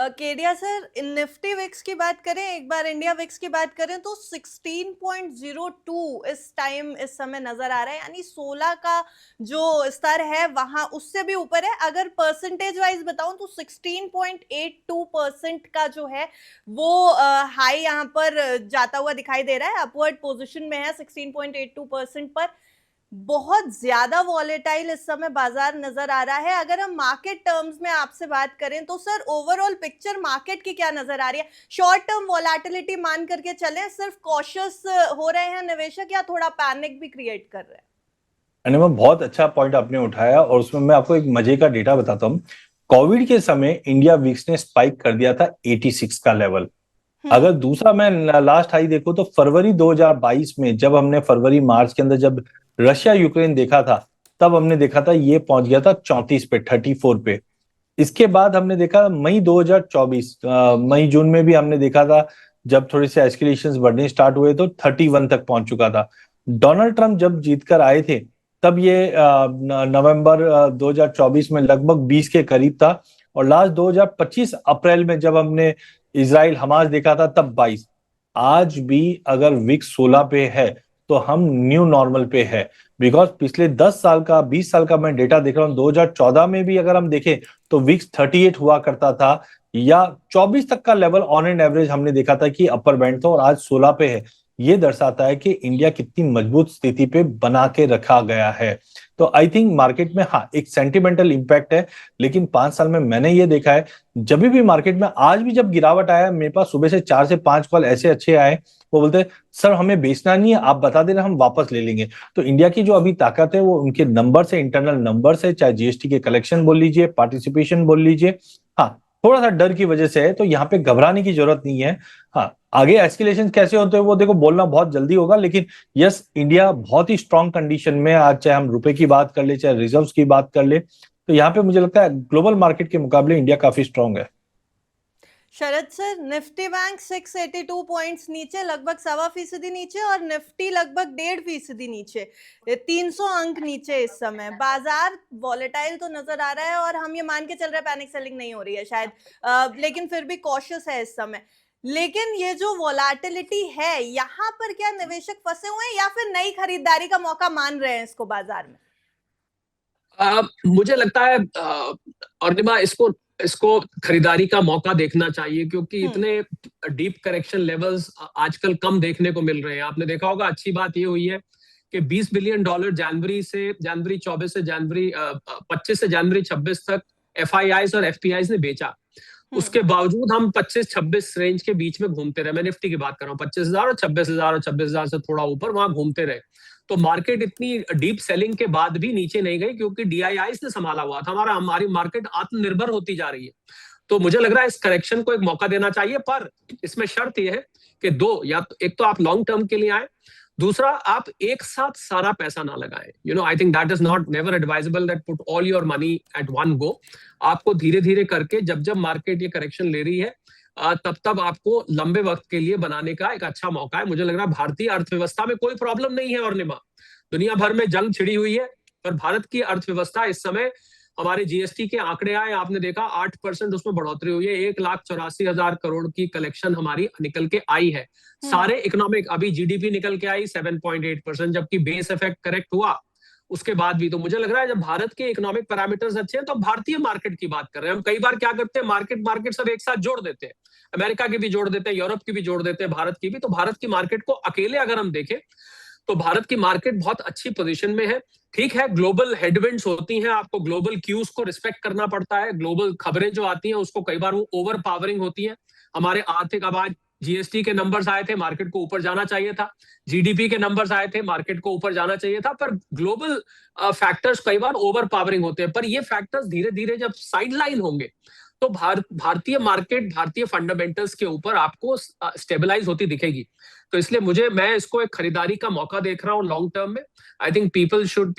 Kedia sir, Nifty Vicks की बात करें, एक बार इंडिया विक्स की बात करें तो 16.02 इस टाइम इस समय नजर आ रहा है, यानी 16 का जो स्तर है वहां उससे भी ऊपर है। अगर परसेंटेज वाइज बताऊं तो 16.82% का जो है वो हाई यहाँ पर जाता हुआ दिखाई दे रहा है, अपवर्ड पोजिशन में है 16.82% पर। बहुत ज्यादा वॉलेटाइल इस समय बाजार नजर आ रहा है। अगर हम मार्केट टर्म्स में आपसे बात करें तो सर ओवरऑल पिक्चर मार्केट की क्या नजर आ रही है? शॉर्ट टर्म वॉलेटिलिटी मान करके चलें, सिर्फ कॉशियस हो रहे हैं निवेशक या थोड़ा पैनिक भी क्रिएट कर रहे हैं? अनिमा, बहुत अच्छा पॉइंट आपने उठाया और उसमें मैं आपको एक मजे का डेटा बताता हूँ। कोविड के समय इंडिया विक्स ने स्पाइक कर दिया था 86 का लेवल। अगर हम्म। दूसरा मैं लास्ट हाई देखो तो फरवरी 2022 में जब हमने फरवरी मार्च के अंदर जब रशिया यूक्रेन देखा था, तब हमने देखा था ये पहुंच गया था 34 पे, 34 पे। इसके बाद हमने देखा मई 2024, मई जून में भी हमने देखा था, जब थोड़े से एस्केलेशंस बढ़ने स्टार्ट हुए तो 31 तक पहुंच चुका था। डोनाल्ड ट्रंप जब जीतकर आए थे तब ये नवंबर 2024 में लगभग 20 के करीब था, और लास्ट 2025 अप्रैल में जब हमने इसराइल हमास देखा था तब 22। आज भी अगर विक्स 16 पे है तो हम न्यू नॉर्मल पे है। बिकॉज पिछले 10 साल का, 20 साल का मैं डेटा देख रहा हूँ, 2014 में भी अगर हम देखें तो विक्स 38 हुआ करता था, या 24 तक का लेवल ऑन एंड एवरेज हमने देखा था कि अपर बैंड था, और आज 16 पे है। ये दर्शाता है कि इंडिया कितनी मजबूत स्थिति पे बना के रखा गया है। तो आई थिंक मार्केट में हाँ एक सेंटिमेंटल इंपैक्ट है, लेकिन 5 साल में मैंने ये देखा है, जब भी मार्केट में आज भी जब गिरावट आया, मेरे पास सुबह से 4 से 5 कॉल ऐसे अच्छे आए, वो बोलते सर हमें बेचना नहीं है, आप बता देना हम वापस ले लेंगे। तो इंडिया की जो अभी ताकत है वो उनके नंबर से, इंटरनल नंबर से, चाहे जीएसटी के कलेक्शन बोल लीजिए, पार्टिसिपेशन बोल लीजिए। हाँ, थोड़ा सा डर की वजह से है, तो यहाँ पे घबराने की जरूरत नहीं है। हाँ, आगे एस्केलेशन कैसे होते हैं वो देखो, बोलना बहुत जल्दी होगा, लेकिन यस, इंडिया बहुत ही स्ट्रांग कंडीशन में आज, चाहे हम रुपए की बात कर ले, चाहे रिजर्व्स की बात कर ले, तो यहाँ पे मुझे लगता है ग्लोबल मार्केट के मुकाबले इंडिया काफी स्ट्रांग है। शरद सर, निफ्टी बैंक 682 पॉइंट्स नीचे, लगभग 1.25% नीचे, और निफ्टी लगभग 1.5% नीचे, 300 अंक नीचे। इस समय बाजार वॉलेटाइल तो नजर आ रहा है, और हम ये मान के चल रहे हैं पैनिक सेलिंग नहीं हो रही है शायद, लेकिन फिर भी कॉशियस है इस समय। लेकिन ये जो वॉलेटिलिटी है, यहाँ पर क्या निवेशक फंसे हुए हैं या फिर नई खरीदारी का मौका मान रहे हैं इसको बाजार में? मुझे लगता है अर्निमा, इसको इसको खरीदारी का मौका देखना चाहिए, क्योंकि इतने डीप करेक्शन लेवल्स आजकल कम देखने को मिल रहे हैं। आपने देखा होगा, अच्छी बात ये हुई है कि $20 बिलियन जनवरी 24 से जनवरी 25 से जनवरी 26 तक एफआईआईज और एफपीआईज ने बेचा। उसके बावजूद हम 25-26 रेंज के बीच में घूमते रहे। मैं निफ्टी की बात कर रहा हूँ, 25,000 और 26,000 और 26,000 से थोड़ा ऊपर वहां घूमते रहे। तो मार्केट इतनी डीप सेलिंग के बाद भी नीचे नहीं गई, क्योंकि डीआईआई ने संभाला हुआ था। हमारी मार्केट आत्मनिर्भर होती जा रही है। तो मुझे लग रहा है इस करेक्शन को एक मौका देना चाहिए, पर इसमें शर्त यह है कि दो, या तो एक तो आप लॉन्ग टर्म के लिए आए, दूसरा आप एक साथ सारा पैसा ना लगाएं। I think that is not never advisable that put all your money at one go. आपको धीरे धीरे करके, जब जब मार्केट ये करेक्शन ले रही है, तब तब आपको लंबे वक्त के लिए बनाने का एक अच्छा मौका है। मुझे लग रहा है भारतीय अर्थव्यवस्था में कोई प्रॉब्लम नहीं है, और दुनिया भर में जंग छिड़ी हुई है, पर भारत की अर्थव्यवस्था इस समय, हमारे जीएसटी के आंकड़े आए, आपने देखा 8% उसमें बढ़ोतरी हुई है। 1,84,000 करोड़ की कलेक्शन हमारी निकल के आई है। सारे इकोनॉमिक, अभी जीडीपी निकल के आई 7.8%, जबकि बेस इफेक्ट करेक्ट हुआ उसके बाद भी। तो मुझे लग रहा है जब भारत के इकोनॉमिक पैरामीटर्स अच्छे हैं, तो भारतीय मार्केट की बात कर रहे हैं हम। कई बार क्या करते हैं, मार्केट सब एक साथ जोड़ देते हैं, अमेरिका की भी जोड़ देते हैं, यूरोप की भी जोड़ देते हैं, भारत की भी। तो भारत की मार्केट को अकेले अगर हम देखें तो भारत की मार्केट बहुत अच्छी पोजीशन में है। ठीक है, ग्लोबल हेडविंड्स होती हैं, आपको ग्लोबल क्यूज को रिस्पेक्ट करना पड़ता है। ग्लोबल खबरें जो आती हैं उसको कई बार वो ओवर पावरिंग होती हैं। हमारे आर्थिक, आवाज जीएसटी के नंबर्स आए थे, मार्केट को ऊपर जाना चाहिए था। जीडीपी के नंबर्स आए थे, मार्केट को ऊपर जाना चाहिए था। पर ग्लोबल फैक्टर्स कई बार ओवर पावरिंग होते हैं। पर ये फैक्टर्स धीरे धीरे जब साइडलाइन होंगे, तो भारतीय मार्केट, भारतीय फंडामेंटल्स के ऊपर आपको स्टेबलाइज होती दिखेगी। तो इसलिए मैं इसको एक खरीदारी का मौका देख रहा हूँ लॉन्ग टर्म में। I think people should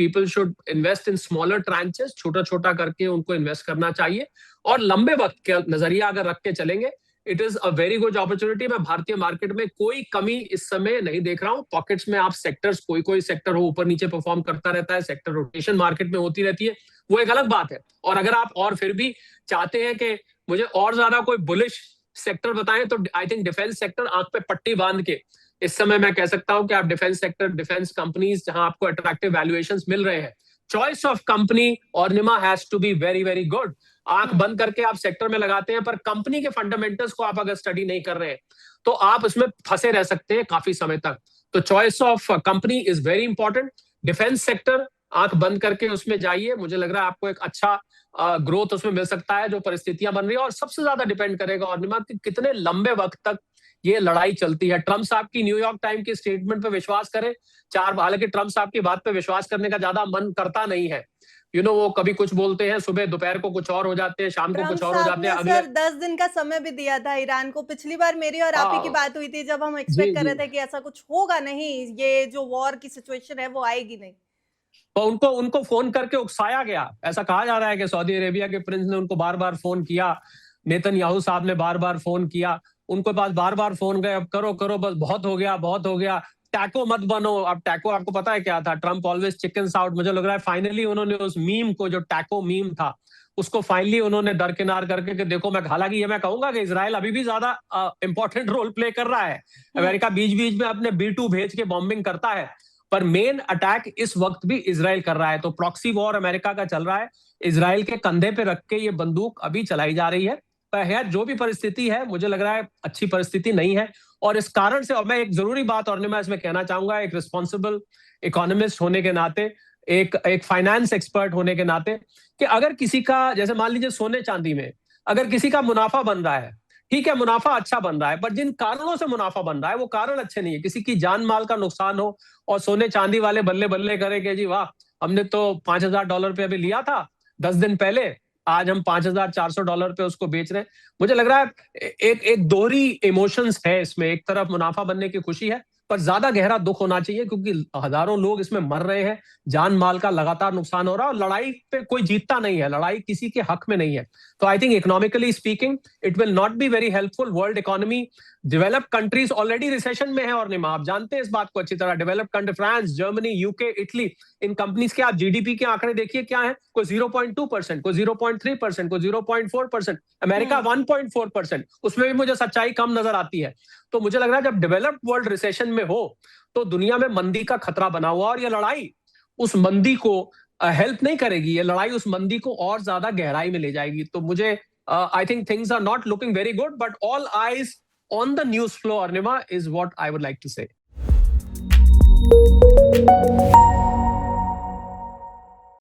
invest in smaller tranches, छोटा छोटा करके उनको इन्वेस्ट करना चाहिए, और लंबे वक्त का नजरिया अगर रख के चलेंगे, it is a very good opportunity. मैं भारतीय मार्केट में कोई कमी इस समय नहीं देख रहा हूँ। पॉकेट्स में आप सेक्टर्स, कोई सेक्टर हो ऊपर नीचे परफॉर्म करता रहता है, सेक्टर रोटेशन मार्केट में होती रहती है, वो एक अलग बात है। और अगर आप और फिर भी चाहते हैं कि मुझे और ज्यादा कोई बुलिश सेक्टर बताएं तो आई थिंक डिफेंस सेक्टर आंख पे पट्टी बांध के इस समय मैं कह सकता हूं कि आप डिफेंस सेक्टर, डिफेंस कंपनीज जहां आपको अट्रैक्टिव वैल्यूएशंस मिल रहे हैं, चॉइस ऑफ कंपनी और Nima has to be very very good. आंख बंद करके आप सेक्टर में लगाते हैं, पर कंपनी के फंडामेंटल्स को आप अगर स्टडी नहीं कर रहे हैं तो आप उसमें फंसे रह सकते हैं काफी समय तक। तो choice of company is very important. Defence sector आंख बंद करके उसमें जाइए, मुझे लग रहा है आपको एक अच्छा ग्रोथ उसमें मिल सकता है जो परिस्थितियां बन रही है। और सबसे ज्यादा डिपेंड करेगा और कि कितने लंबे वक्त तक ये लड़ाई चलती है। ट्रम्प साहब की न्यूयॉर्क टाइम की स्टेटमेंट पे विश्वास करें, हालांकि ट्रम्प साहब की बात पे विश्वास करने का ज्यादा मन करता नहीं है। वो कभी कुछ बोलते हैं, सुबह दोपहर को कुछ और हो जाते हैं, शाम को कुछ और हो जाते हैं। सर 10 दिन का समय भी दिया था ईरान को। पिछली बार मेरी और आप ही की बात हुई थी जब हम एक्सपेक्ट कर रहे थे कि ऐसा कुछ होगा नहीं, ये जो वॉर की सिचुएशन है वो आएगी नहीं। तो उनको फोन करके उकसाया गया। ऐसा कहा जा रहा है कि सऊदी अरेबिया के प्रिंस ने उनको बार बार फोन किया, नेतन्याहू साहब ने बार बार फोन किया, उनको पास बार बार फोन गए, अब करो करो बस, बहुत हो गया बहुत हो गया, टैको मत बनो। अब टैको आपको पता है क्या था? Trump always chickens out. मुझे लग रहा है फाइनली उन्होंने उस मीम को, जो टैको मीम था, उसको फाइनली उन्होंने दरकिनार करके कि देखो, मैं हालांकि ये मैं कहूंगा कि इजराइल अभी भी ज्यादा इंपॉर्टेंट रोल प्ले कर रहा है। अमेरिका बीच बीच में अपने B-2 भेज के बॉम्बिंग करता है, पर मेन अटैक इस वक्त भी इजराइल कर रहा है। तो प्रॉक्सी वॉर अमेरिका का चल रहा है, इजराइल के कंधे पे रख के ये बंदूक अभी चलाई जा रही है। पर है जो भी परिस्थिति है, मुझे लग रहा है अच्छी परिस्थिति नहीं है। और इस कारण से, और मैं एक जरूरी बात और मैं इसमें कहना चाहूंगा, एक रिस्पॉन्सिबल इकोनॉमिस्ट होने के नाते, एक फाइनेंस एक्सपर्ट होने के नाते, कि अगर किसी का, जैसे मान लीजिए सोने चांदी में अगर किसी का मुनाफा बन रहा है, ठीक है, मुनाफा अच्छा बन रहा है, पर जिन कारणों से मुनाफा बन रहा है वो कारण अच्छे नहीं है। किसी की जान माल का नुकसान हो और सोने चांदी वाले बल्ले बल्ले करे कि जी वाह, हमने तो $5,000 पे अभी लिया था 10 दिन पहले, आज हम $5,400 पे उसको बेच रहे हैं। मुझे लग रहा है एक दोहरी इमोशंस है इसमें। एक तरफ मुनाफा बनने की खुशी है, पर ज्यादा गहरा दुख होना चाहिए, क्योंकि हजारों लोग इसमें मर रहे हैं, जान माल का लगातार नुकसान हो रहा है, और लड़ाई पे कोई जीतता नहीं है, लड़ाई किसी के हक में नहीं है। तो I think economically speaking it will not be very helpful. World economy, developed countries already recession में है, और निमा आप जानते हैं इस बात को अच्छी तरह। Developed country France, Germany, UK, Italy, इन कंपनीज के आप जीडीपी के आंकड़े देखिए क्या है, कोई 0.2%, कोई 0.3%, कोई 0.4%, अमेरिका 1.4%। उसमें भी मुझे सच्चाई कम नजर आती है। तो मुझे लग रहा है जब डेवलप्ड वर्ल्ड रिसेशन में हो तो दुनिया में मंदी का खतरा बना हुआ, और ये लड़ाई उस मंदी को हेल्प नहीं करेगी, ये लड़ाई उस मंदी को और ज्यादा गहराई में ले जाएगी। तो मुझे I think things are not looking very good, but all eyes on the news flow, Arnima, is what I would like to say.